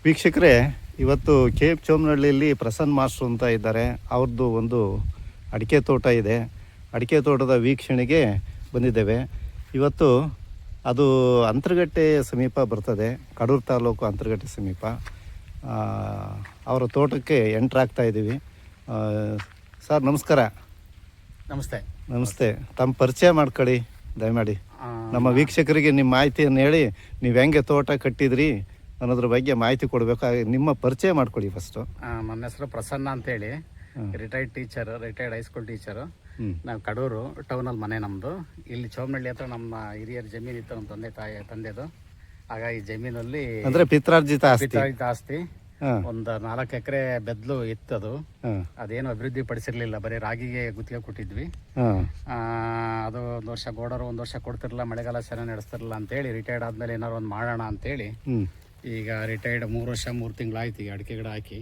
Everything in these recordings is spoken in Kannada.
ವೀಕ್ಷಕರೇ, ಇವತ್ತು ಕೆ ಎಫ್ ಚೋಮನಹಳ್ಳಿಯಲ್ಲಿ ಪ್ರಸನ್ನ ಮಾಸ್ಟ್ರು ಅಂತ ಇದ್ದಾರೆ. ಅವ್ರದ್ದು ಒಂದು ಅಡಿಕೆ ತೋಟ ಇದೆ. ಅಡಿಕೆ ತೋಟದ ವೀಕ್ಷಣೆಗೆ ಬಂದಿದ್ದೇವೆ. ಇವತ್ತು ಅದು ಅಂತರಗಟ್ಟೆ ಸಮೀಪ ಬರ್ತದೆ, ಕಡೂರು ತಾಲೂಕು ಅಂತರಗಟ್ಟೆ ಸಮೀಪ. ಅವರ ತೋಟಕ್ಕೆ ಎಂಟ್ರಾಗ್ತಾ ಇದ್ದೀವಿ. ಸರ್ ನಮಸ್ಕಾರ. ನಮಸ್ತೆ. ನಮಸ್ತೆ. ತಮ್ಮ ಪರಿಚಯ ಮಾಡ್ಕೊಳ್ಳಿ ದಯಮಾಡಿ. ನಮ್ಮ ವೀಕ್ಷಕರಿಗೆ ನಿಮ್ಮ ಮಾಹಿತಿಯನ್ನು ಹೇಳಿ, ನೀವು ಹೆಂಗೆ ತೋಟ ಕಟ್ಟಿದ್ರಿ ಅನ್ನೋದ್ರ ಬಗ್ಗೆ ಮಾಹಿತಿ ಕೊಡಬೇಕು. ನಿಮ್ಮ ಪರಿಚಯ ಮಾಡ್ಕೊಳ್ಳಿ ಫಸ್ಟು. ನನ್ನ ಹೆಸರು ಪ್ರಸನ್ನ ಅಂತೇಳಿ, ರಿಟೈರ್ಡ್ ಹೈಸ್ಕೂಲ್ ಟೀಚರು. ನಾವು ಕಡೂರು ಟೌನಲ್ಲಿ ಮನೆ ನಮ್ಮದು. ಇಲ್ಲಿ ಚೋಮನಹಳ್ಳಿ ಹತ್ರ ನಮ್ಮ ಹಿರಿಯರ ಜಮೀನು ಇತ್ತು, ನಮ್ಮ ತಂದೆದು. ಹಾಗಾಗಿ ಜಮೀನಲ್ಲಿ ಅಂದರೆ ಪಿತ್ರಾರ್ಜಿತ ಆಸ್ತಿ ಒಂದು 4 ಎಕರೆ ಬೆದ್ಲು ಇತ್ತದು. ಅದೇನು ಅಭಿವೃದ್ಧಿ ಪಡಿಸಿರ್ಲಿಲ್ಲ, ಬರೀ ರಾಗಿಗೆ ಗುತ್ತಿಗೆ ಕೊಟ್ಟಿದ್ವಿ. ಅದು ಒಂದು ವರ್ಷ ಗೋಡರು, ಒಂದು ವರ್ಷ ಕೊಡ್ತಿರ್ಲಿಲ್ಲ, ಮಳೆಗಾಲ ಚೆನ್ನಾಗಿ ನಡೆಸ್ತಿರಲಿಲ್ಲ ಅಂತೇಳಿ ರಿಟೈರ್ಡ್ ಆದ್ಮೇಲೆ ಏನಾರು ಒಂದು ಮಾಡೋಣ ಅಂತೇಳಿ ಈಗ ರಿಟೈರ್ಡ್ 3 ವರ್ಷ 3 ತಿಂಗಳಾಯ್ತು. ಈಗ ಅಡಿಕೆ ಗಿಡ ಹಾಕಿ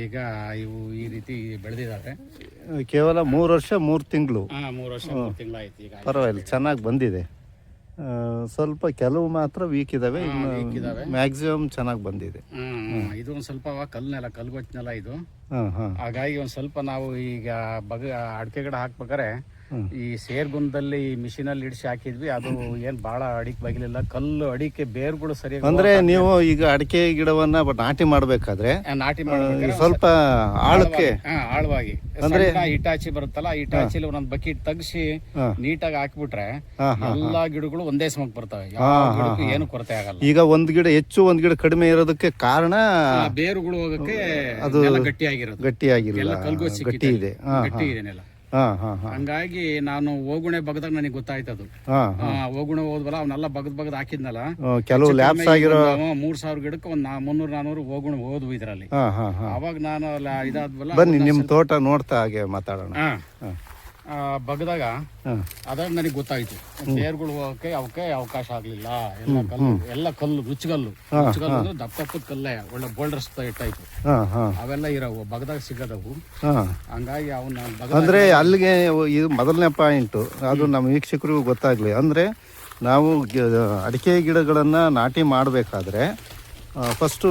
ಈಗ ಇವು ಈ ರೀತಿ ಬೆಳೆದಿದ್ದಾವೆ. ಕೇವಲ 3 ವರ್ಷ 3 ತಿಂಗಳು. 3 ವರ್ಷ 3 ತಿಂಗಳಾಯ್ತು. ಈಗ ಪರವಾಗಿಲ್ಲ, ಚೆನ್ನಾಗಿ ಬಂದಿದೆ. ಸ್ವಲ್ಪ ಕೆಲವು ಮಾತ್ರ ವೀಕ್ ಇದಾವೆ, ಮ್ಯಾಕ್ಸಿಮಮ್ ಚೆನ್ನಾಗಿ ಬಂದಿದೆ. ಇದು ಒಂದ್ ಸ್ವಲ್ಪ ಕಲ್ಗೊಚ್ಚನೆಲ್ಲ ಇದು. ಹಾಗಾಗಿ ಒಂದ್ ಸ್ವಲ್ಪ ನಾವು ಈಗ ಅಡಿಕೆ ಗಿಡ ಹಾಕ್ಬೇಕಾರೆ ಈ ಸೇರ್ಗುಂದಲ್ಲಿ ಮಿಷಿನ್ ಅಲ್ಲಿ ಇಡಿಸಿ ಹಾಕಿದ್ವಿ. ಅದು ಏನ್ ಬಹಳ ಅಡಿಕೆ ಬಗಿಲಿಲ್ಲ, ಕಲ್ಲು ಅಡಿಕೆ ಬೇರ್ಗಳು ಸರಿಯಾಗಿ. ಅಂದ್ರೆ ನೀವು ಈಗ ಅಡಿಕೆ ಗಿಡವನ್ನ ನಾಟಿ ಮಾಡ್ಬೇಕಾದ್ರೆ ಸ್ವಲ್ಪ ಆಳಕ್ಕೆ ಆಳವಾಗಿ ಅಂದ್ರೆ ಇಟಾಚಿ ಬರುತ್ತಲ್ಲ, ಇಟಾಚಿಲಿ ಒಂದೊಂದು ಬಕೆಟ್ ತಗ್ಸಿ ನೀಟಾಗಿ ಹಾಕ್ಬಿಟ್ರೆ ಎಲ್ಲಾ ಗಿಡಗಳು ಒಂದೇ ಸಮಕ್ಕೆ ಬರ್ತವೆ, ಯಾವ ಏನು ಕೊರತೆ ಆಗಲ್ಲ. ಈಗ ಒಂದ್ ಗಿಡ ಹೆಚ್ಚು ಒಂದ್ ಗಿಡ ಕಡಿಮೆ ಇರೋದಕ್ಕೆ ಕಾರಣ ಬೇರುಗಳು ಹೋಗಕ್ಕೆ ಅದು ಗಟ್ಟಿಯಾಗಿರೋದು, ಗಟ್ಟಿಯಾಗಿರಲ್ಲ, ಗಟ್ಟಿ ಇದೆ, ಗಟ್ಟಿ ಇದೆ ನೆಲ. ಹಂಗಾಗಿ ನಾನು ಹೋಗುಣೆ ಬಗದಾಗ ನನಗೆ ಗೊತ್ತಾಯ್ತದು. ಹೋಗುಣೆ ಹೋದ್ವಲ್ಲ, ಅವನ್ನೆಲ್ಲ ಬಗದ್ ಹಾಕಿದ್ನಲ್ಲ, ಕೆಲವು ಲ್ಯಾಬ್ಸ್ ಆಗಿರೋ 3000 ಗಿಡಕ್ಕೆ ಒಂದ್ 300-400 ಹೋಗುಣ ಹೋದ್ವು ಇದ್ರಲ್ಲಿ. ಅವಾಗ ನಾನು ಇದಾದ್ವಲ್ಲ, ಬನ್ನಿ ನಿಮ್ ತೋಟ ನೋಡ್ತಾ ಹಾಗೆ ಮಾತಾಡೋಣ. ಬಗದಾಗ ಅದಾಗ ನನಗೆ ಗೊತ್ತಾಯ್ತು, ಬೇರ್ಗಳು ಹೋಗಕ್ಕೆ ಅವಕ್ಕೆ ಅವಕಾಶ ಆಗ್ಲಿಲ್ಲ. ಎಲ್ಲ ಕಲ್ಲು ರುಚಿಗಲ್ಲು ಅಂದ್ರೆ ದಪ್ಪದ ಕಲ್ಲೇ, ಒಳ್ಳೆ ಬೋಲ್ಡರ್ಸ್ ಇಟ್ಟಾಯ್ತು. ಅವೆಲ್ಲ ಇರವು ಬಗದಾಗ ಸಿಗದವು. ಹಂಗಾಗಿ ಅವನ್ನ ಅಂದ್ರೆ ಅಲ್ಲಿಗೆ ಇದು ಮೊದಲನೇ ಪಾಯಿಂಟ್. ಅದು ನಮ್ಮ ವೀಕ್ಷಕರಿಗೂ ಗೊತ್ತಾಗ್ಲಿ. ಅಂದ್ರೆ ನಾವು ಅಡಿಕೆ ಗಿಡಗಳನ್ನ ನಾಟಿ ಮಾಡ್ಬೇಕಾದ್ರೆ ಫಸ್ಟ್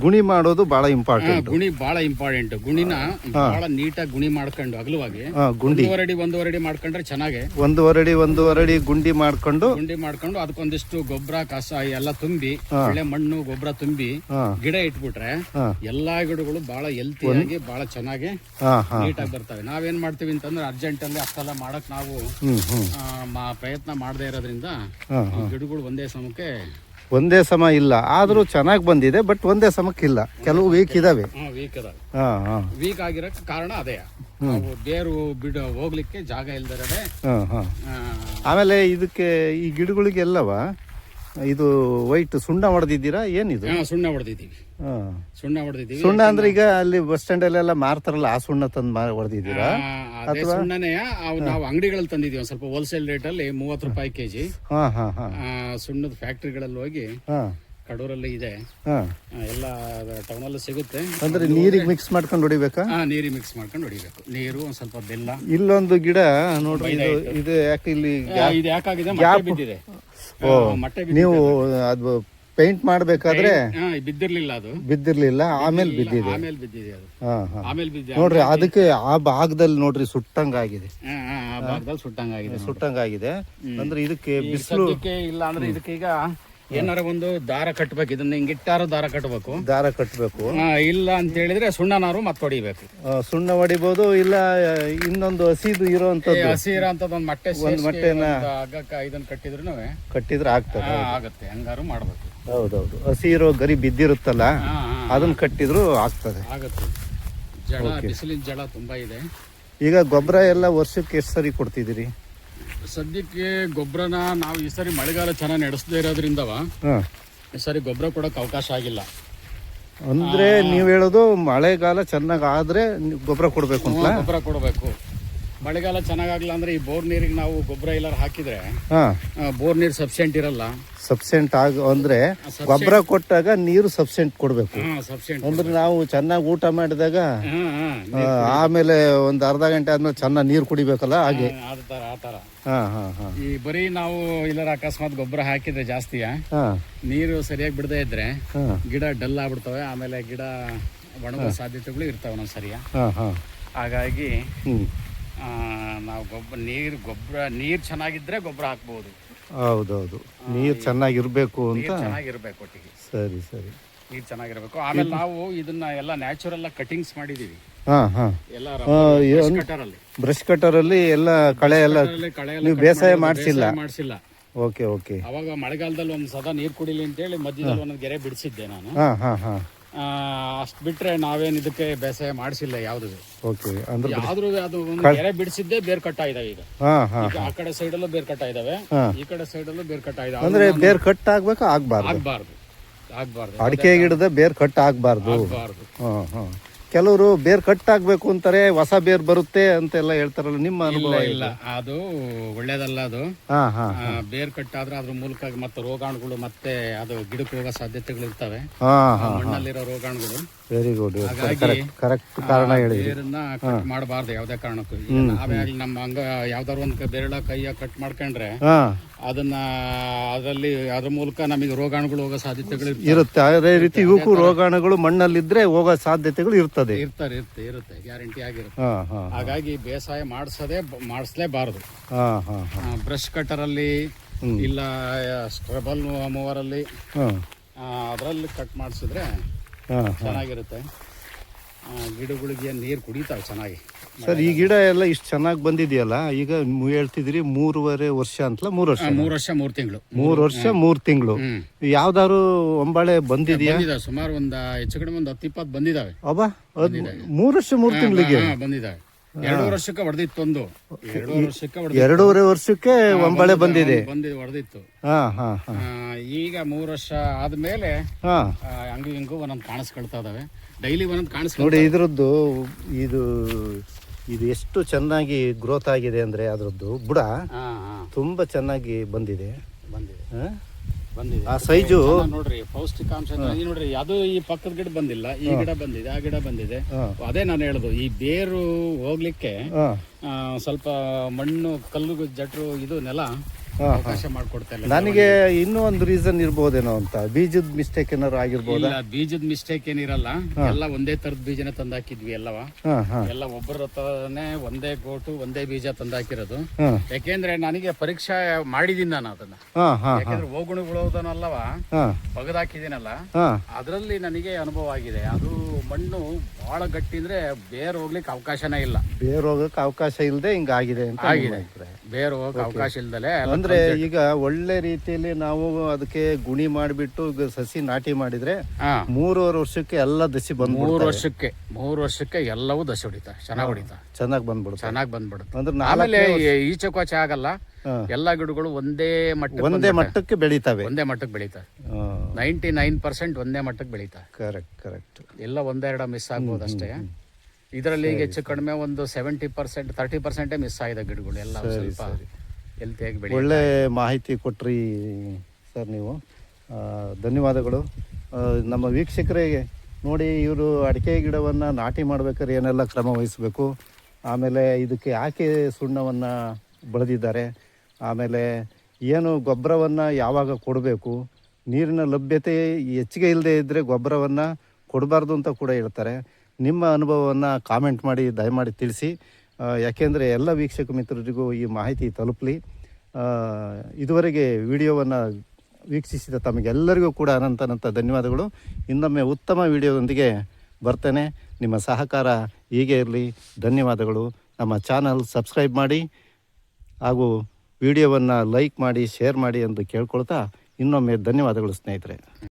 ಗುಣಿ ಮಾಡೋದು ಬಹಳ ಇಂಪಾರ್ಟೆಂಟ್. ಗುಣಿ ಬಹಳ ಇಂಪಾರ್ಟೆಂಟ್. ಗುಣಿನ ಬಹಳ ನೀಟಾಗಿ ಗುಣಿ ಮಾಡ್ಕೊಂಡು ಅಗಲವಾಗಿ ಗುಂಡಿ 1.5 ಅಡಿ ಮಾಡ್ಕೊಂಡ್ರೆ ಚೆನ್ನಾಗೆ. 1.5 ಅಡಿ ಗುಂಡಿ ಮಾಡ್ಕೊಂಡು ಅದಕ್ಕೊಂದಿಷ್ಟು ಗೊಬ್ಬರ ಕಸ ಎಲ್ಲ ತುಂಬಿ, ಒಳ್ಳೆ ಮಣ್ಣು ಗೊಬ್ಬರ ತುಂಬಿ ಗಿಡ ಇಟ್ಬಿಟ್ರೆ ಎಲ್ಲಾ ಗಿಡಗಳು ಬಹಳ ಹೆಲ್ತಿಯಾಗಿ ಬಹಳ ಚೆನ್ನಾಗಿ ನೀಟಾಗಿ ಬರ್ತವೆ. ನಾವೇನ್ ಮಾಡ್ತೀವಿ ಅಂತಂದ್ರೆ ಅರ್ಜೆಂಟ್ ಅಲ್ಲಿ ಅಷ್ಟೆಲ್ಲ ಮಾಡಕ್ ನಾವು ಪ್ರಯತ್ನ ಮಾಡದೇ ಇರೋದ್ರಿಂದ ಗಿಡಗಳು ಒಂದೇ ಸಮ ಇಲ್ಲ. ಆದ್ರೂ ಚೆನ್ನಾಗಿ ಬಂದಿದೆ, ಬಟ್ ಒಂದೇ ಸಮಕ್ಕಿಲ್ಲ, ಕೆಲವು ವೀಕ್ ಇದಾವೆ. ವೀಕ್ ಆಗಿರಕ್ಕೆ ಕಾರಣ ಅದೇ, ಬೇರು ಹೋಗ್ಲಿಕ್ಕೆ ಜಾಗ ಇಲ್ದಿರದೆ. ಆಮೇಲೆ ಇದಕ್ಕೆ ಈ ಗಿಡಗಳಿಗೆಲ್ಲವ ಇದು ವೈಟ್ ಸುಣ್ಣ ಹೊಡೆದಿದ್ದೀರಾ? ಏನಿದು? ಸುಣ್ಣ ಹೊಡೆದಿದ್ದೀವಿ. ಸುಣ್ಣ ಅಂದ್ರೆ ಈಗ ಅಲ್ಲಿ ಬಸ್ ಸ್ಟ್ಯಾಂಡ್ ಅಲ್ಲೆಲ್ಲ ಮಾರ್ತಾರಲ್ಲ, ಆ ಸುಣ್ಣ ತಂದು ಹೊಡೆದಿದ್ದೀರಾ? ಸುಣ್ಣನೇ ನಾವು ಅಂಗಡಿಗಳಲ್ಲಿ ತಂದಿದ್ದೀವಿ. ಸ್ವಲ್ಪ ಹೋಲ್ಸೇಲ್ ರೇಟ್ ಅಲ್ಲಿ 30 ರೂಪಾಯಿ ಕೆಜಿ. ಸುಣ್ಣದ ಫ್ಯಾಕ್ಟ್ರಿಗಳಲ್ಲಿ ಹೋಗಿ ಕಡೂರಲ್ಲಿ ಇದೆ, ಎಲ್ಲ ಟೌನ್ ಅಲ್ಲಿ ಸಿಗುತ್ತೆ. ಅಂದ್ರೆ ನೀರಿಗೆ ಮಿಕ್ಸ್ ಮಾಡ್ಕೊಂಡು ಹೊಡಿಬೇಕಾ? ನೀರಿಗೆ ಮಿಕ್ಸ್ ಮಾಡ್ಕೊಂಡು ಹೊಡಿಬೇಕು. ನೀರು ಒಂದ್ ಸ್ವಲ್ಪ ಬೆಲ್ಲ. ಇಲ್ಲೊಂದು ಗಿಡ ನೋಡ್ರಿ, ಇದು ಯಾಕೆ ಇಲ್ಲಿ ಯಾಕಾಗಿದೆ ಬಿದ್ದಿದೆ. ನೀವು ಅದು ಪೇಂಟ್ ಮಾಡ್ಬೇಕಾದ್ರೆ ಬಿದ್ದಿರ್ಲಿಲ್ಲ, ಆಮೇಲೆ ಬಿದ್ದಿದೆ. ನೋಡ್ರಿ, ಅದಕ್ಕೆ ಆ ಭಾಗದಲ್ಲಿ ನೋಡ್ರಿ ಸುಟ್ಟಂಗಾಗಿದೆ. ಅಂದ್ರೆ ಇದಕ್ಕೆ ಬಿಸಿಲು ಇಲ್ಲ ಅಂದ್ರೆ ಇದಕ್ಕೆ ಈಗ ಏನಾರ ಒಂದು ದಾರ ಕಟ್ಟಬೇಕು. ಇದನ್ನ ಹಿಂಗಿಟ್ಟಾರು ದಾರ ಕಟ್ಟಬೇಕು. ಇಲ್ಲ ಅಂತ ಹೇಳಿದ್ರೆ ಸುಣ್ಣನಾರು ಮತ್ತೆ ಹೊಡಿಬೇಕು. ಸುಣ್ಣ ಹೊಡಿಬಹುದು, ಇಲ್ಲ ಇನ್ನೊಂದು ಹಸಿ ಇರೋಂಥದ್ದು ಒಂದು ಮೊಟ್ಟೆನ ಇದನ್ನ ಕಟ್ಟಿದ್ರೆ ಆಗತ್ತೆ. ಹಂಗಾರು ಮಾಡ್ಬೇಕು. ಹೌದೌದು, ಹಸಿ ಇರೋ ಗರಿ ಬಿದ್ದಿರುತ್ತಲ್ಲ, ಅದನ್ನ ಕಟ್ಟಿದ್ರು ಆಗತ್ತೆ. ಬಿಸಿಲಿನ ಜಳ ತುಂಬಾ ಇದೆ. ಈಗ ಗೊಬ್ಬರ ಎಲ್ಲ ವರ್ಷಕ್ಕೆ ಎಷ್ಟು ಸರಿ ಕೊಡ್ತಿದ್ದೀರಿ? ಸದ್ಯಕ್ಕೆ ಗೊಬ್ಬರನ ನಾವು ಈ ಸರಿ ಮಳೆಗಾಲ ಚೆನ್ನಾಗಿ ನಡೆಸದೇ ಇರೋದ್ರಿಂದವ ಈ ಸರಿ ಗೊಬ್ಬರ ಕೊಡಕ್ ಅವಕಾಶ ಆಗಿಲ್ಲ. ಅಂದ್ರೆ ನೀವ್ ಹೇಳೋದು ಮಳೆಗಾಲ ಚೆನ್ನಾಗ್ ಆದ್ರೆ ಗೊಬ್ಬರ ಕೊಡ್ಬೇಕು ಅಂತ? ಗೊಬ್ಬರ ಕೊಡಬೇಕು. ಮಳೆಗಾಲ ಚೆನ್ನಾಗಾಗಲ್ಲ ಅಂದ್ರೆ ಈ ಬೋರ್ ನೀರಿಗೆ ನಾವು ಗೊಬ್ಬರ ಎಲ್ಲಾರು ಹಾಕಿದ್ರೆ ಹಾಂ ಬೋರ್ ನೀರು ಸಫಿಷಿಯೆಂಟ್ ಇರಲ್ಲ. ಸಬ್ಸೆಂಟ್ ಅಂದರೆ ಗೊಬ್ಬರ ಕೊಟ್ಟಾಗ ನೀರು ಸಬ್ಸೆಂಟ್ ಕೊಡಬೇಕು. ಸಫಿಷಿಯೆಂಟ್ ಅಂದ್ರೆ ನಾವು ಚೆನ್ನಾಗಿ ಊಟ ಮಾಡಿದಾಗ ಆಮೇಲೆ ಒಂದು ಅರ್ಧ ಗಂಟೆ ಆದ್ಮೇಲೆ ಚೆನ್ನಾಗಿ ನೀರು ಕುಡಿಬೇಕಲ್ಲ, ಹಾಗೆ ಆ ಥರ. ಹಾಂ ಹಾಂ ಹಾಂ. ಈ ಬರೀ ನಾವು ಇಲ್ಲಾರ ಅಕಸ್ಮಾತ್ ಗೊಬ್ಬರ ಹಾಕಿದ್ರೆ ಜಾಸ್ತಿ ಹಾಂ ನೀರು ಸರಿಯಾಗಿ ಬಿಡದೇ ಇದ್ರೆ ಹಾಂ ಗಿಡ ಡಲ್ ಆಗ್ಬಿಡ್ತವೆ, ಆಮೇಲೆ ಗಿಡ ಒಣಗೋ ಸಾಧ್ಯತೆಗಳು ಇರ್ತಾವೆ ನಾವು ಸರಿಯಾ. ಹಾಂ ಹಾಂ. ಹಾಗಾಗಿ ಹ್ಞೂ ನಾವು ನೀರು ಚೆನ್ನಾಗಿದ್ರೆ ಗೊಬ್ಬರ ಹಾಕ್ಬೋದು. ಹೌದೌದು, ನೀರು ಚೆನ್ನಾಗಿರ್ಬೇಕು ಅಂತ. ಚೆನ್ನಾಗಿರ್ಬೇಕು ಒಟ್ಟಿಗೆ. ಸರಿ ಸರಿ, ನೀರು ಚೆನ್ನಾಗಿರ್ಬೇಕು. ಆಮೇಲೆ ನಾವು ಇದನ್ನ ಎಲ್ಲ ನ್ಯಾಚುರಲ್ ಕಟಿಂಗ್ಸ್ ಮಾಡಿದೀವಿ. ಹಾಂ ಹಾಂ. ಎಲ್ಲ ಕಟರಲ್ಲಿ ಬ್ರಷ್ ಕಟ್ಟರಲ್ಲಿ ಎಲ್ಲ ಕಳೆ ಎಲ್ಲ ನೀವು ಬೇಸಾಯ ಮಾಡಿಸಿಲ್ಲ? ಮಾಡಿಸಿಲ್ಲ. Okay okay. ಅವಾಗ ಮಳೆಗಾಲದಲ್ಲಿ ಒಂದು ಸದಾ ನೀರು ಕುಡಿಲಿ ಅಂತೇಳಿ ಮಧ್ಯದಲ್ಲಿ ಒಂದೊಂದು ಗೆರೆ ಬಿಡಿಸಿದ್ದೆ ನಾನು. ಹಾಂ ಹಾಂ ಹಾಂ. ಅಷ್ಟು ಬಿಟ್ರೆ ನಾವೇನು ಇದಕ್ಕೆ ಬೇಸಾಯ ಮಾಡಿಸಿಲ್ಲ ಯಾವ್ದು. ಓಕೆ. ಅಂದ್ರೆ ಯಾವ್ದು ಅದು ಒಂದು ಗೆರೆ ಬಿಡಿಸಿದ್ದೆ ಬೇರ್ ಕಟ್ಟ ಇದಾವೆ ಈಗ. ಹಾಂ ಹಾಂ. ಆ ಕಡೆ ಸೈಡಲ್ಲೂ ಬೇರ್ ಕಟ್ಟ ಇದಾವೆ, ಈ ಕಡೆ ಸೈಡಲ್ಲೂ ಬೇರ್ ಕಟ್ಟ ಇದಾವೆ. ಅಂದ್ರೆ ಬೇರ್ ಕಟ್ ಆಗ್ಬೇಕು? ಆಗ್ಬಾರ್ದು. ಅಡಿಕೆ ಗಿಡದ ಬೇರ್ ಕಟ್ ಆಗ್ಬಾರ್ದು. ಹಾಂ ಹಾಂ. ಕೆಲವರು ಬೇರ್ ಕಟ್ ಆಗ್ಬೇಕು ಅಂತಾರೆ, ಹೊಸ ಬೇರ್ ಬರುತ್ತೆ ಅಂತೆಲ್ಲ ಹೇಳ್ತಾರಲ್ಲ, ನಿಮ್ಮ ಅನುಭವ? ಇಲ್ಲ, ಅದು ಒಳ್ಳೇದಲ್ಲ ಅದು. ಬೇರ್ ಕಟ್ ಆದ್ರೆ ಅದ್ರ ಮೂಲಕ ಮತ್ತೆ ರೋಗಾಣುಗಳು ಮತ್ತೆ ಅದು ಗಿಡಕ್ಕೆ ಹೋಗೋ ಸಾಧ್ಯತೆಗಳು ಇರ್ತವೆ, ಮಣ್ಣಲ್ಲಿರೋ ರೋಗಾಣುಗಳು. ವೆರಿ ಗುಡ್, ಕರೆಕ್ಟ್ ಕಾರಣ ಹೇಳಿ. ಬೇರನ್ನ ಕಟ್ ಮಾಡಬಾರ್ದು ಯಾವುದೇ ಕಾರಣಕ್ಕೂ. ನಾವೇ ಅಲ್ಲಿ ನಮ್ಮ ಹಂಗ ಯಾವ್ದಾರು ಒಂದು ಬೆರಳ ಕೈಯ ಕಟ್ ಮಾಡ್ಕೊಂಡ್ರೆ ಅದನ್ನ ಅದರಲ್ಲಿ ಅದ್ರ ಮೂಲಕ ನಮಗೆ ರೋಗಾಣುಗಳು ಹೋಗೋ ಸಾಧ್ಯತೆಗಳು ಇರುತ್ತೆ. ಅದೇ ರೀತಿ ಇವಕ್ಕೂ ರೋಗಾಣುಗಳು ಮಣ್ಣಲ್ಲಿದ್ರೆ ಹೋಗೋ ಸಾಧ್ಯತೆಗಳು ಇರ್ತದೆ. ಇರುತ್ತೆ ಗ್ಯಾರಂಟಿ ಆಗಿರುತ್ತೆ. ಹಾಗಾಗಿ ಬೇಸಾಯ ಮಾಡಿಸ್ಲೇಬಾರದು. ಬ್ರಷ್ ಕಟರ್ ಅಲ್ಲಿ ಇಲ್ಲ ಸ್ಕ್ರಬಲ್ ಮೂವರ್ ಅಲ್ಲಿ ಅದರಲ್ಲಿ ಕಟ್ ಮಾಡಿಸಿದ್ರೆ ಚೆನ್ನಾಗಿರುತ್ತೆ. ಗಿಡಗಳಿಗೆ ನೀರು ಕುಡಿತಾವೆ ಚೆನ್ನಾಗಿ. ಸರ್, ಈ ಗಿಡ ಎಲ್ಲ ಇಷ್ಟು ಚೆನ್ನಾಗಿ ಬಂದಿದೆಯಲ್ಲ, ಈಗ ಹೇಳ್ತಿದ್ರಿ 3.5 ವರ್ಷ ಅಂತಲ್ಲ? 3 ವರ್ಷ 3 ವರ್ಷ 3 ತಿಂಗಳು. 3 ವರ್ಷ 3 ತಿಂಗಳು. ಯಾವ್ದಾದ್ರು ಒಂಬಾಳೆ ಬಂದಿದೆಯಾ? ಸುಮಾರು ಹೆಚ್ಚು ಕಡಿಮೆ 10-20 ಬಂದಿದಾವೆ. ಅಬ್ಬಾ, 3 ವರ್ಷ 3 ತಿಂಗಳಿಗೆ ಬಂದಿದಾವೆ. 2 ವರ್ಷಕ್ಕೆ ಹೊಡೆದಿತ್ತು ಒಂದು. 2.5 ವರ್ಷಕ್ಕೆ ಒಂಬಾಳೆ ಬಂದಿದೆ, ಹೊಡೆದಿತ್ತು. ಈಗ 3 ವರ್ಷ ಆದ್ಮೇಲೆ ಹಂಗು ಹಿಂಗು ಒಂದೊಂದು ಕಾಣಿಸ್ಕೊಳ್ತಾ ಇದಾವೆ. ಡೈಲಿ ಒಂದೊಂದು ಕಾಣಿಸ್ಕೊಂಡು ನೋಡಿ. ಇದ್ರದ್ದು ಇದು ಎಷ್ಟು ಚೆನ್ನಾಗಿ ಗ್ರೋತ್ ಆಗಿದೆ ಅಂದ್ರೆ ಅದ್ರದ್ದು ಬುಡ ತುಂಬಾ ಚೆನ್ನಾಗಿ ಬಂದಿದೆ. ಆ ಸೈಜು ನೋಡ್ರಿ, ಪೌಷ್ಟಿಕಾಂಶ ನೋಡ್ರಿ. ಅದು ಈ ಪಕ್ಕದ ಗಿಡ ಬಂದಿಲ್ಲ, ಈ ಗಿಡ ಬಂದಿದೆ, ಆ ಗಿಡ ಬಂದಿದೆ. ಅದೇ ನಾನು ಹೇಳುದು, ಈ ಬೇರು ಹೋಗ್ಲಿಕ್ಕೆ ಸ್ವಲ್ಪ ಮಣ್ಣು, ಕಲ್ಲು, ಜಟ್ರು, ಇದು ನೆಲ ಅವಕಾಶ ಮಾಡ್ಕೊಡ್ತಾ ಇಲ್ಲ. ನನಗೆ ಇನ್ನೂ ಒಂದು ರೀಸನ್ ಇರ್ಬೋದೇನೋ ಅಂತ. ಬೀಜದ ಮಿಸ್ಟೇಕ್ ಏನಾರು ಆಗಿರ್ಬೋದಾ? ಬೀಜದ ಮಿಸ್ಟೇಕ್ ಏನಿರಲ್ಲ, ಎಲ್ಲ ಒಂದೇ ತರದ ಬೀಜನ ತಂದಾಕಿದ್ವಿ ಎಲ್ಲವ. ಎಲ್ಲ ಒಬ್ಬರ ಹತ್ರನೇ ಒಂದೇ ಗೋಟು ಒಂದೇ ಬೀಜ ತಂದಾಕಿರೋದು. ಯಾಕೆಂದ್ರೆ ನನಗೆ ಪರೀಕ್ಷೆ ಮಾಡಿದೀನಿ ನಾನು ಅದನ್ನ. ಯಾಕೆಂದ್ರೆ ಹೋಗುಣಗಳಲ್ಲವ ಬಗದಾಕಿದ್ದೀನಲ್ಲ, ಅದ್ರಲ್ಲಿ ನನಗೆ ಅನುಭವ ಆಗಿದೆ. ಅದು ಮಣ್ಣು ಬಹಳ ಗಟ್ಟಿ ಅಂದ್ರೆ ಬೇರ್ ಹೋಗ್ಲಿಕ್ಕೆ ಅವಕಾಶನೇ ಇಲ್ಲ. ಬೇರ್ ಹೋಗಕ್ಕೆ ಅವಕಾಶ ಇಲ್ಲದೆ ಹಿಂಗಾಗಿದೆ ಅಂತ ಆಗಿದೆ. ಬೇರ್ ಹೋಗಕ್ಕೆ ಅವಕಾಶ ಇಲ್ದಲೆ ಅಂದ್ರೆ ಈಗ ಒಳ್ಳೆ ರೀತಿಯಲ್ಲಿ ನಾವು ಅದಕ್ಕೆ ಗುಣಿ ಮಾಡಿಬಿಟ್ಟು ಸಸಿ ನಾಟಿ ಮಾಡಿದ್ರೆ 3.5 ವರ್ಷಕ್ಕೆ ಎಲ್ಲ ದಸಿ ಬಂದ್ 3 ವರ್ಷಕ್ಕೆ ಎಲ್ಲವೂ ದಸಿ ಹೊಡಿತಾ, ಚೆನ್ನಾಗಿ ಬಂದ್ಬಿಡುತ್ತೆ. ಅಂದ್ರೆ ಆಮೇಲೆ ಈಚೆ ಕೋಚೆ ಆಗಲ್ಲ. ಎಲ್ಲಾ ಗಿಡಗಳು ಒಂದೇ ಮಟ್ಟಕ್ಕೆ ಬೆಳೀತವೆ. 99% ಒಂದೇ ಮಟ್ಟಕ್ಕೆ ಬೆಳೀತಾ. ಕರೆಕ್ಟ್. ಎಲ್ಲ ಒಂದೆರಡ ಮಿಸ್ ಆಗ್ಬೋದು ಅಷ್ಟೇ. ಇದರಲ್ಲಿ ಈಗ ಹೆಚ್ಚು ಕಡಿಮೆ ಒಂದು 70% 30% ಮಿಸ್ ಆಗಿದೆ ಗಿಡಗಳು ಎಲ್ಲ. ಸ್ವಲ್ಪ ಹೆಲ್ತಿಯಾಗಿ ಬೆಳೆ. ಒಳ್ಳೆ ಮಾಹಿತಿ ಕೊಟ್ರಿ ಸರ್ ನೀವು, ಧನ್ಯವಾದಗಳು. ನಮ್ಮ ವೀಕ್ಷಕರಿಗೆ ನೋಡಿ, ಇವರು ಅಡಿಕೆ ಗಿಡವನ್ನು ನಾಟಿ ಮಾಡ್ಬೇಕಾದ್ರೆ ಏನೆಲ್ಲ ಕ್ರಮ ವಹಿಸಬೇಕು, ಆಮೇಲೆ ಇದಕ್ಕೆ ಯಾಕೆ ಸುಣ್ಣವನ್ನು ಬೆಳೆದಿದ್ದಾರೆ, ಆಮೇಲೆ ಏನು ಗೊಬ್ಬರವನ್ನು ಯಾವಾಗ ಕೊಡಬೇಕು, ನೀರಿನ ಲಭ್ಯತೆ ಹೆಚ್ಚಿಗೆ ಇಲ್ಲದೆ ಇದ್ದರೆ ಗೊಬ್ಬರವನ್ನು ಕೊಡಬಾರ್ದು ಅಂತ ಕೂಡ ಹೇಳ್ತಾರೆ. ನಿಮ್ಮ ಅನುಭವವನ್ನು ಕಾಮೆಂಟ್ ಮಾಡಿ ದಯಮಾಡಿ ತಿಳಿಸಿ, ಯಾಕೆಂದರೆ ಎಲ್ಲ ವೀಕ್ಷಕ ಮಿತ್ರರಿಗೂ ಈ ಮಾಹಿತಿ ತಲುಪಲಿ. ಇದುವರೆಗೆ ವಿಡಿಯೋವನ್ನು ವೀಕ್ಷಿಸಿದ ತಮಗೆಲ್ಲರಿಗೂ ಕೂಡ ಅನಂತ ಧನ್ಯವಾದಗಳು. ಇನ್ನೊಮ್ಮೆ ಉತ್ತಮ ವಿಡಿಯೋದೊಂದಿಗೆ ಬರ್ತೇನೆ. ನಿಮ್ಮ ಸಹಕಾರ ಹೀಗೆ ಇರಲಿ. ಧನ್ಯವಾದಗಳು. ನಮ್ಮ ಚಾನಲ್ ಸಬ್ಸ್ಕ್ರೈಬ್ ಮಾಡಿ ಹಾಗೂ ವಿಡಿಯೋವನ್ನು ಲೈಕ್ ಮಾಡಿ, ಶೇರ್ ಮಾಡಿ ಎಂದು ಕೇಳ್ಕೊಳ್ತಾ ಇನ್ನೊಮ್ಮೆ ಧನ್ಯವಾದಗಳು ಸ್ನೇಹಿತರೆ.